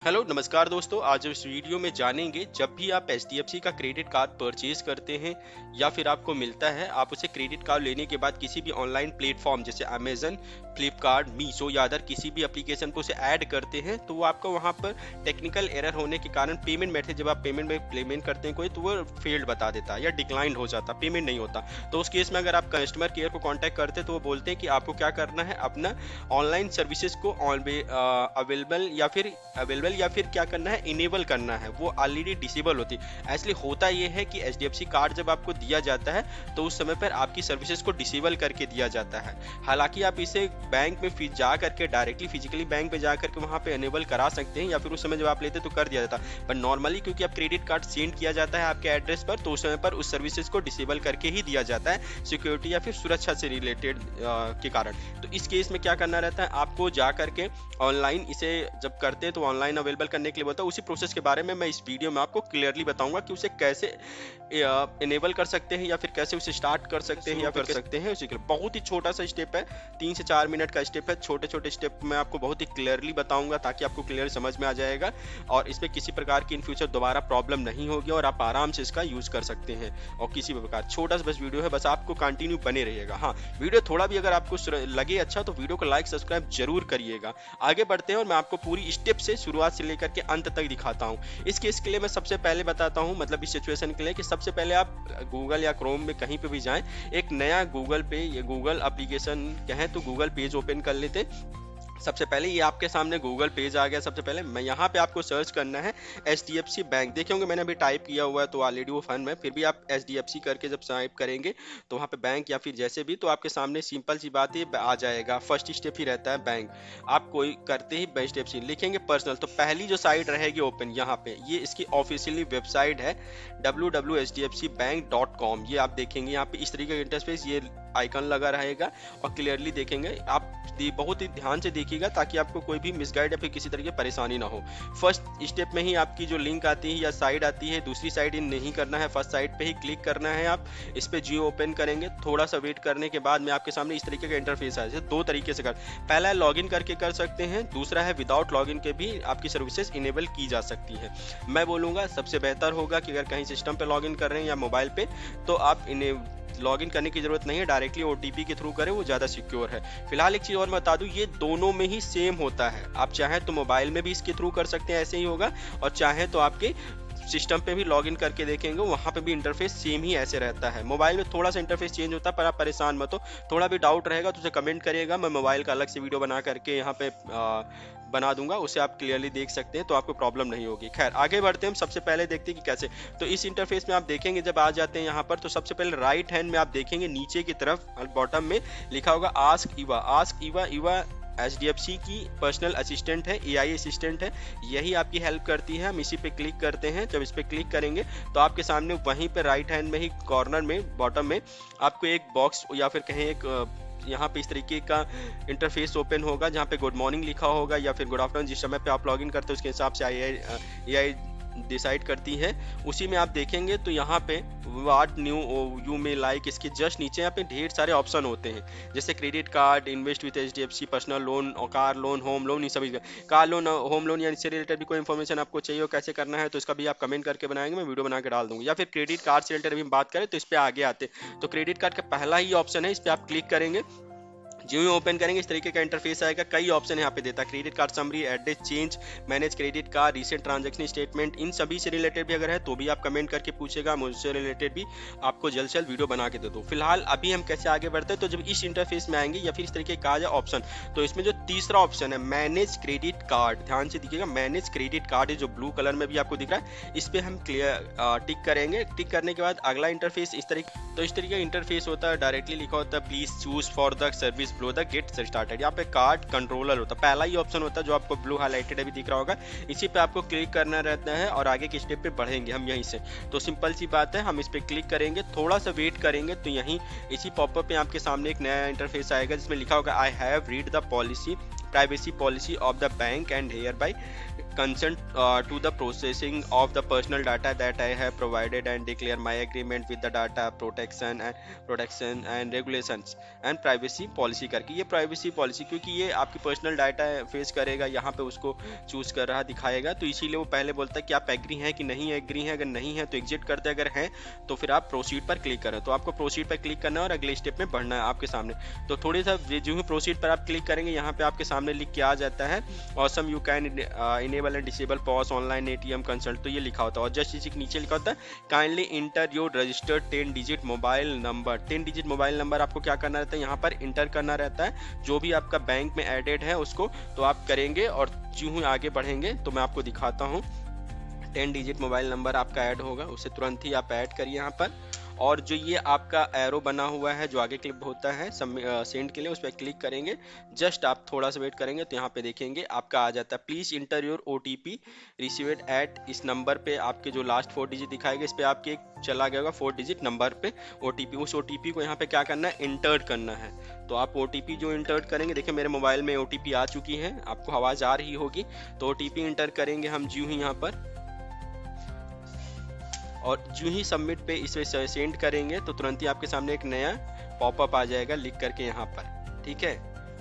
Hello नमस्कार दोस्तों। आज इस वीडियो में जानेंगे जब भी आप एचडीएफसी का क्रेडिट कार्ड परचेज करते हैं या फिर आपको मिलता है, आप उसे क्रेडिट कार्ड लेने के बाद किसी भी ऑनलाइन प्लेटफॉर्म जैसे अमेजन, फ्लिपकार्ट, मीशो या अदर किसी भी एप्लीकेशन पर उसे ऐड करते हैं तो वो आपको वहां पर टेक्निकल एरर होने के कारण पेमेंट मेथड, जब आप पेमेंट करते हैं कोई, तो वो फेल्ड बता देता है या डिक्लाइंड हो जाता, पेमेंट नहीं होता। तो उस केस में अगर आप कस्टमर केयर को कॉन्टैक्ट करते हैं तो वो बोलते हैं कि आपको क्या करना है, अपना ऑनलाइन सर्विसेज को अवेलेबल या फिर क्या करना है, इनेबल करना है। वो ऑलरेडी डिसेबल होती है। एक्चुअली होता ये है कि एचडीएफसी कार्ड जब आपको दिया जाता है तो उस समय पर आपकी सर्विसेज को डिसेबल करके दिया जाता है। हालांकि आप इसे बैंक में जा करके डायरेक्टली फिजिकली बैंक पे जा करके वहां पे इनेबल करा सकते हैं या फिर उस समय जब आप लेते तो कर दिया जाता। पर नॉर्मली क्योंकि आप क्रेडिट कार्ड सेंड किया जाता है आपके एड्रेस पर, तो उस समय पर उस सर्विसेज को डिसेबल करके ही दिया जाता है, सिक्योरिटी या फिर सुरक्षा से रिलेटेड के कारण। तो इस केस में क्या करना रहता है, आपको जा करके ऑनलाइन इसे जब करते हैं तो ऑनलाइन अवेलेबल करने के लिए बोलता है। उसी प्रोसेस के बारे में मैं इस वीडियो में आपको क्लियरली बताऊंगा कि उसे कैसे इनेबल कर सकते हैं या फिर कैसे उसे स्टार्ट कर सकते हैं या कर सकते हैं। उसी के लिए बहुत ही छोटा सा स्टेप है, 3 से 4 मिनट का स्टेप है। छोटे छोटे स्टेप मैं आपको बहुत ही क्लियरली बताऊंगा ताकि आपको क्लियर समझ में आ जाएगा और इसमें किसी प्रकार की इन फ्यूचर दोबारा प्रॉब्लम नहीं होगी और आप आराम से इसका यूज कर सकते हैं। और किसी भी प्रकार छोटा सा बस वीडियो है, बस आपको कंटिन्यू बने रहिएगा। हाँ, वीडियो थोड़ा भी अगर आपको लगे अच्छा तो वीडियो को लाइक सब्सक्राइब जरूर करिएगा। आगे बढ़ते हैं और मैं आपको पूरी स्टेप से शुरुआत से लेकर के अंत तक दिखाता हूं। इस केस के लिए मैं सबसे पहले बताता हूं, मतलब इस सिचुएशन के लिए, कि सबसे पहले आप गूगल या क्रोम में कहीं पे भी जाएं, एक नया गूगल पे या गूगल एप्लीकेशन कहें तो गूगल पेज ओपन कर लेते। सबसे पहले ये आपके सामने गूगल पेज आ गया। सबसे पहले मैं यहाँ पे आपको सर्च करना है एचडीएफसी बैंक। देखे होंगे मैंने अभी टाइप किया हुआ है तो ऑलरेडी वो फन में, फिर भी आप एचडीएफसी करके जब टाइप करेंगे तो वहाँ पे बैंक या फिर जैसे भी, तो आपके सामने सिंपल सी बात है आ जाएगा। फर्स्ट स्टेप ही रहता है बैंक। आप कोई करते ही एचडीएफसी लिखेंगे पर्सनल, तो पहली जो साइट रहेगी ओपन यहाँ पे, ये इसकी ऑफिशियली वेबसाइट है www.hdfcbank.com। ये आप देखेंगे यहाँ पे इस तरीके का इंटरफेस, ये आइकन लगा रहेगा और क्लियरली देखेंगे आप। बहुत ही ध्यान से देखिएगा ताकि आपको कोई भी मिसगाइड या फिर किसी तरह की परेशानी ना हो। फर्स्ट स्टेप में ही आपकी जो लिंक आती है या साइड आती है, दूसरी साइड इन नहीं करना है, फर्स्ट साइड पे ही क्लिक करना है। आप इस पे जियो ओपन करेंगे, थोड़ा सा वेट करने के बाद में आपके सामने इस तरीके का इंटरफेस आ जाए। दो तरीके से कर, पहला है लॉगिन करके कर सकते हैं, दूसरा है विदाउट लॉगिन के भी आपकी सर्विसेज इनेबल की जा सकती है। मैं बोलूंगा सबसे बेहतर होगा कि अगर कहीं सिस्टम पे लॉगिन कर रहे हैं या मोबाइल पे, तो आप इन्हें लॉगिन करने की जरूरत नहीं है, डायरेक्टली ओटीपी के थ्रू करें, वो ज़्यादा सिक्योर है। फिलहाल एक चीज़ और मैं बता दूं, ये दोनों में ही सेम होता है। आप चाहें तो मोबाइल में भी इसके थ्रू कर सकते हैं, ऐसे ही होगा, और चाहें तो आपके सिस्टम पे भी लॉगिन करके देखेंगे, वहाँ पे भी इंटरफेस सेम ही ऐसे रहता है। मोबाइल में थोड़ा सा इंटरफेस चेंज होता है, पर आप परेशान मत हो। थोड़ा भी डाउट रहेगा तो उसे कमेंट करिएगा, मैं मोबाइल का अलग से वीडियो बना करके यहाँ पे बना दूंगा, उसे आप क्लियरली देख सकते हैं, तो आपको प्रॉब्लम नहीं होगी। खैर आगे बढ़ते हैं, हम सबसे पहले देखते हैं कि कैसे। तो इस इंटरफेस में आप देखेंगे जब आ जाते हैं यहाँ पर, तो सबसे पहले राइट हैंड में आप देखेंगे नीचे की तरफ बॉटम में लिखा होगा ask Eva. Ask Eva, Eva HDFC की पर्सनल असिस्टेंट है, एआई असिस्टेंट है, यही आपकी हेल्प करती है। हम इसी पे क्लिक करते हैं। जब इस पे क्लिक करेंगे तो आपके सामने वहीं पे राइट हैंड में ही कॉर्नर में बॉटम में आपको एक बॉक्स या फिर कहें एक यहाँ पे इस तरीके का इंटरफेस ओपन होगा जहाँ पे गुड मॉर्निंग लिखा होगा या फिर गुड आफ्टरनून, जिस समय पे आप लॉगिन करते हैं उसके हिसाब से एआई डिसाइड करती है। उसी में आप देखेंगे तो यहाँ पे व्हाट न्यू यू में लाइक, इसके जस्ट नीचे यहाँ पे ढेर सारे ऑप्शन होते हैं, जैसे credit card, invest with HDFC, personal loan और कार लोन, होम लोन। इन सभी कार लोन, होम लोन या इससे रिलेटेड भी कोई इन्फॉर्मेशन आपको चाहिए हो कैसे करना है तो इसका भी आप कमेंट करके बनाएंगे, मैं वीडियो बना के डाल दूंगा। या फिर क्रेडिट कार्ड से रिलेटेड भी बात करें तो इस पर आगे आते, तो क्रेडिट कार्ड का पहला ही ऑप्शन है, इस पर आप क्लिक करेंगे। जो ही ओपन करेंगे इस तरीके का इंटरफेस आएगा। कई ऑप्शन यहाँ पे देता है, credit card summary, address change, manage credit card, recent transaction statement. इन सभी से रिलेटेड भी अगर है तो भी आप कमेंट करके पूछेगा, मुझसे रिलेटेड भी आपको जल्द से जल्द वीडियो बना के दे दो। फिलहाल अभी हम कैसे आगे बढ़ते हैं, तो जब इस इंटरफेस में आएंगे या फिर इस तरीके का आ जाए ऑप्शन, तो इसमें जो तीसरा ऑप्शन है मैनेज क्रेडिट कार्ड, ध्यान से दिखिएगा, मैनेज क्रेडिट कार्ड है जो ब्लू कलर में भी आपको दिख रहा है, इस पर हम टिक करेंगे। टिक करने के बाद अगला इंटरफेस इस तरीके, तो इस तरीके का इंटरफेस होता है, डायरेक्टली लिखा होता है please choose for the service blow the get started. यहाँ पे कार्ड कंट्रोलर होता है, पहला ही ऑप्शन होता है जो आपको ब्लू हाईलाइटेड अभी दिख रहा होगा, इसी पे आपको क्लिक करना रहता है और आगे के स्टेप पे बढ़ेंगे हम यहीं से। तो सिंपल सी बात है, हम इस पे क्लिक करेंगे, थोड़ा सा वेट करेंगे तो यहीं इसी पॉपअप पे आपके सामने एक नया इंटरफेस आएगा जिसमें लिखा होगा I have read the policy privacy policy of the bank and hereby consent to the processing of the personal data that I have provided and declare my agreement with the data protection and regulations and privacy policy करके। ये privacy policy क्योंकि ये आपकी personal data face करेगा, यहाँ पे उसको choose कर रहा दिखाएगा, तो इसीलिए वो पहले बोलता है कि आप एग्री हैं कि नहीं एग्री हैं, अगर नहीं है तो एग्जिट करते हैं, अगर हैं तो फिर आप प्रोसीड पर क्लिक करें। तो आपको प्रोसीड पर क्लिक करना है और अगले स्टेप में बढ़ना है आपके सामने। तो थोड़ी सा जो ही प्रोसीड पर आप क्लिक करेंगे यहाँ पे आपके सामने लिख के आ जाता है awesome you can enable and disable pause online ATM consult, तो ये लिखा होता है। और जस्ट इसी के नीचे लिखा होता है kindly inter your registered 10 digit mobile number. 10 digit mobile number आपको क्या करना रहता है, यहाँ पर इंटर करना रहता है, जो भी आपका बैंक में एडेड है उसको तो आप करेंगे। और जो ही आगे बढ़ेंगे तो मैं आपको दिखाता हूँ 10 डिजिट मोबाइल नंबर आपका ऐड होगा, उसे तुरंत ही आप ऐड करिए यहाँ पर। और जो ये आपका एरो बना हुआ है जो आगे क्लिक होता है सेंड के लिए, उस पर क्लिक करेंगे। जस्ट आप थोड़ा सा वेट करेंगे तो यहाँ पे देखेंगे आपका आ जाता है please enter your OTP received at, इस नंबर पे आपके जो लास्ट 4 डिजिट दिखाएगा इस पे आपके एक चला गया होगा 4 डिजिट नंबर पे ओटीपी। उस ओटीपी को यहाँ पे क्या करना है, इंटर करना है। तो आप ओटीपी जो इंटर करेंगे, देखिए मेरे मोबाइल में ओटीपी आ चुकी है, आपको आवाज आ रही होगी, तो ओटीपी इंटर करेंगे हम जो ही यहाँ पर, और जो ही सबमिट पे इसे सेंड करेंगे तो तुरंत ही आपके सामने एक नया पॉपअप आ जाएगा लिख करके यहाँ पर। ठीक है,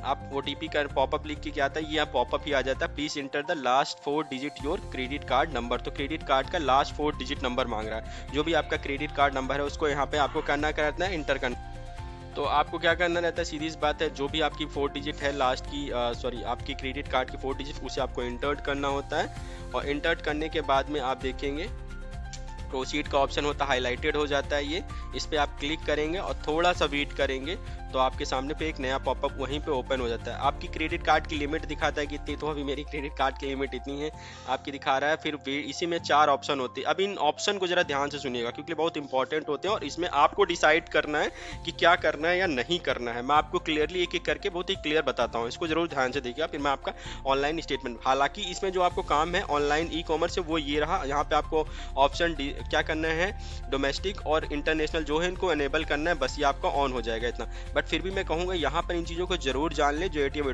आप ओटीपी का पॉपअप लिख के क्या आता है, ये पॉपअप ही आ जाता है please enter the last 4 digit your credit card number. तो क्रेडिट कार्ड का लास्ट 4 डिजिट नंबर मांग रहा है, जो भी आपका क्रेडिट कार्ड नंबर है उसको यहाँ पे आपको करना रहता है इंटर करना। तो आपको क्या करना रहता है, सीधी सी बात है, जो भी आपकी 4 डिजिट है लास्ट की सॉरी आपकी क्रेडिट कार्ड की 4 डिजिट उसे आपको इंटर्ट करना होता है। और इंटर्ट करने के बाद में आप देखेंगे प्रोसीड का ऑप्शन होता है, हाईलाइटेड हो जाता है ये, इस पे आप क्लिक करेंगे और थोड़ा सा वेट करेंगे तो आपके सामने पे एक नया पॉपअप वहीं पे ओपन हो जाता है। आपकी क्रेडिट कार्ड की लिमिट दिखाता है कितनी, तो अभी मेरी क्रेडिट कार्ड की लिमिट इतनी है आपकी दिखा रहा है। फिर इसी में 4 ऑप्शन होते हैं। अब इन ऑप्शन को जरा ध्यान से सुनिएगा क्योंकि बहुत इंपॉर्टेंट होते हैं और इसमें आपको डिसाइड करना है कि क्या करना है या नहीं करना है। मैं आपको क्लियरली एक एक करके बहुत ही क्लियर बताता हूँ, इसको जरूर ध्यान से देखिएगा, फिर मैं आपका ऑनलाइन स्टेटमेंट। हालांकि इसमें जो आपको काम है ऑनलाइन ई कॉमर्स से वो ये रहा, यहाँ पे आपको ऑप्शन क्या करना है, डोमेस्टिक और इंटरनेशनल जो है इनको एनेबल करना है, बस ये आपका ऑन हो जाएगा इतना। बट फिर भी मैं कहूँगा यहाँ पर इन चीज़ों को जरूर जान ले। जो एटीएम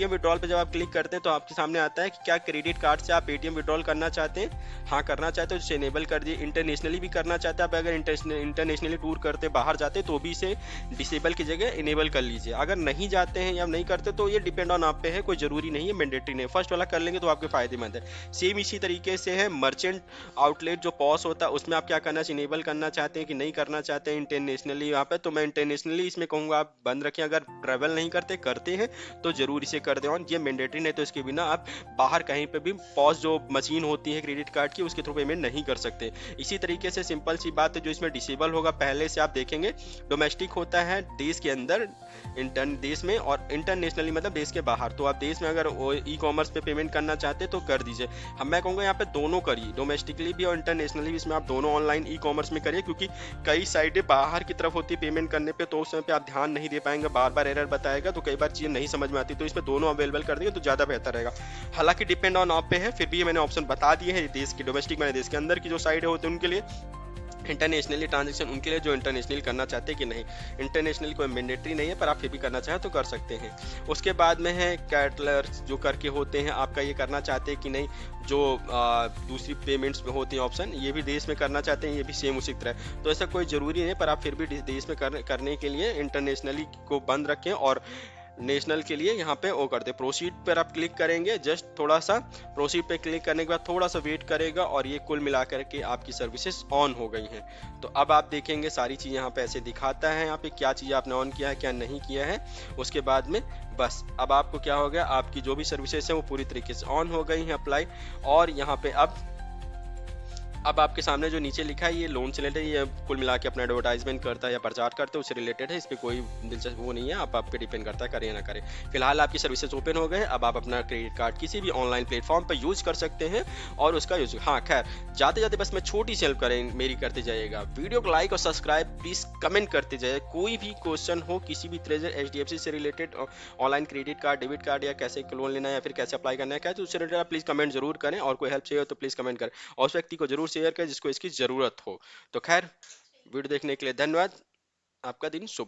विड्रॉल पे जब आप क्लिक करते हैं तो आपके सामने आता है कि क्या क्रेडिट कार्ड से आप एटीएम विड्रॉल करना चाहते हैं, हाँ करना चाहते हो, इसे एनेबल कर दिए। इंटरनेशनली भी करना चाहते हैं आप, अगर इंटरनेशनली टूर करते बाहर जाते तो भी इसे डिसेबल की जगह इनेबल कर लीजिए। अगर नहीं जाते हैं या नहीं करते तो ये डिपेंड ऑन आप पे है, कोई जरूरी नहीं है, मैंडेटरी नहीं। फर्स्ट वाला कर लेंगे तो आपके फायदेमंद है। सेम इसी तरीके से है मर्चेंट आउटलेट जो पॉस होता है उसमें आप क्या करना, इनेबल करना चाहते हैं कि नहीं करना चाहते हैं इंटरनेशनली यहाँ पे, तो मैं इंटरनेशनली इसमें कहूँगा आप बंद रखें। अगर ट्रैवल नहीं करते हैं तो जरूर इसे कर दें ऑन, ये मैंडेटरी नहीं, तो इसके बिना आप बाहर कहीं पे भी पॉस जो मशीन होती है क्रेडिट कार्ड की उसके थ्रू पेमेंट नहीं कर सकते। इसी तरीके से सिंपल सी बात है, जो इसमें डिसेबल होगा पहले से आप देखेंगे, डोमेस्टिक होता है देश के अंदर देश में, और इंटरनेशनली मतलब देश के बाहर। तो आप देश में अगर ई कॉमर्स पे पेमेंट करना चाहते हैं तो कर दीजिए। हम मैं कहूँगा यहाँ पे दोनों करिए, डोमेस्टिकली भी और इंटरनेशनली भी, इसमें आप दोनों ऑनलाइन ई कॉमर्स में करिए, क्योंकि कई साइटें बाहर की तरफ होती है पेमेंट करने पे, तो उस समय पे आप ध्यान नहीं दे पाएंगे, बार बार एरर बताएगा, तो कई बार चीज़ें नहीं समझ में आती। तो इसमें दोनों अवेलेबल कर देंगे तो ज़्यादा बेहतर रहेगा। हालांकि डिपेंड ऑन आप पे है, फिर भी मैंने ऑप्शन बता दिए हैं देश की डोमेस्टिक, मैंने देश के अंदर की जो साइड होते हैं उनके लिए, इंटरनेशनली ट्रांजेक्शन उनके लिए जो इंटरनेशनली करना चाहते हैं कि नहीं, इंटरनेशनल कोई मैंडेटरी नहीं है, पर आप फिर भी करना चाहें तो कर सकते हैं। उसके बाद में है कैटलर जो करके होते हैं, आपका ये करना चाहते हैं कि नहीं, जो दूसरी पेमेंट्स में होती हैं ऑप्शन, ये भी देश में करना चाहते हैं, ये भी सेम उसी तरह। तो ऐसा कोई ज़रूरी नहीं, पर आप फिर भी देश में करने के लिए इंटरनेशनली को बंद रखें और नेशनल के लिए यहाँ पे वो करते। प्रोसीड पर आप क्लिक करेंगे, जस्ट थोड़ा सा प्रोसीड पे क्लिक करने के बाद थोड़ा सा वेट करेगा और ये कुल मिलाकर के आपकी सर्विसेज ऑन हो गई हैं। तो अब आप देखेंगे सारी चीज़ यहाँ पे ऐसे दिखाता है, यहाँ पे क्या चीज़ आपने ऑन किया है क्या नहीं किया है। उसके बाद में बस अब आपको क्या हो गया, आपकी जो भी सर्विसेज हैं वो पूरी तरीके से ऑन हो गई हैं, अप्लाई। और यहाँ पे अब आपके सामने जो नीचे लिखा है ये लोन से रिलेटेड, ये कुल मिला के अपना एडवर्टाइजमेंट करता है या प्रचार करता है उससे रिलेटेड है, इस पर कोई दिलचस्प वो नहीं है, आप पे डिपेंड करता है करें या ना करें। फिलहाल आपकी सर्विसेज ओपन हो गए, अब आप अपना क्रेडिट कार्ड किसी भी ऑनलाइन प्लेटफॉर्म पर यूज कर सकते हैं और उसका यूज। हाँ खैर जाते जाते बस मैं छोटी सी हेल्प करें मेरी करते जाइएगा, वीडियो को लाइक और सब्सक्राइब प्लीज कमेंट करते जाइए। कोई भी क्वेश्चन हो किसी भी तरह से HDFC से related, online credit card debit card या कैसे लोन लेना है या फिर कैसे अप्लाई करना है क्या, तो उससे रिलेटेड प्लीज कमेंट जरूर करें, और कोई हेल्प चाहिए हो तो प्लीज कमेंट करें और उस व्यक्ति को जरूर शेयर करें जिसको इसकी जरूरत हो। तो खैर वीडियो देखने के लिए धन्यवाद, आपका दिन शुभ हो।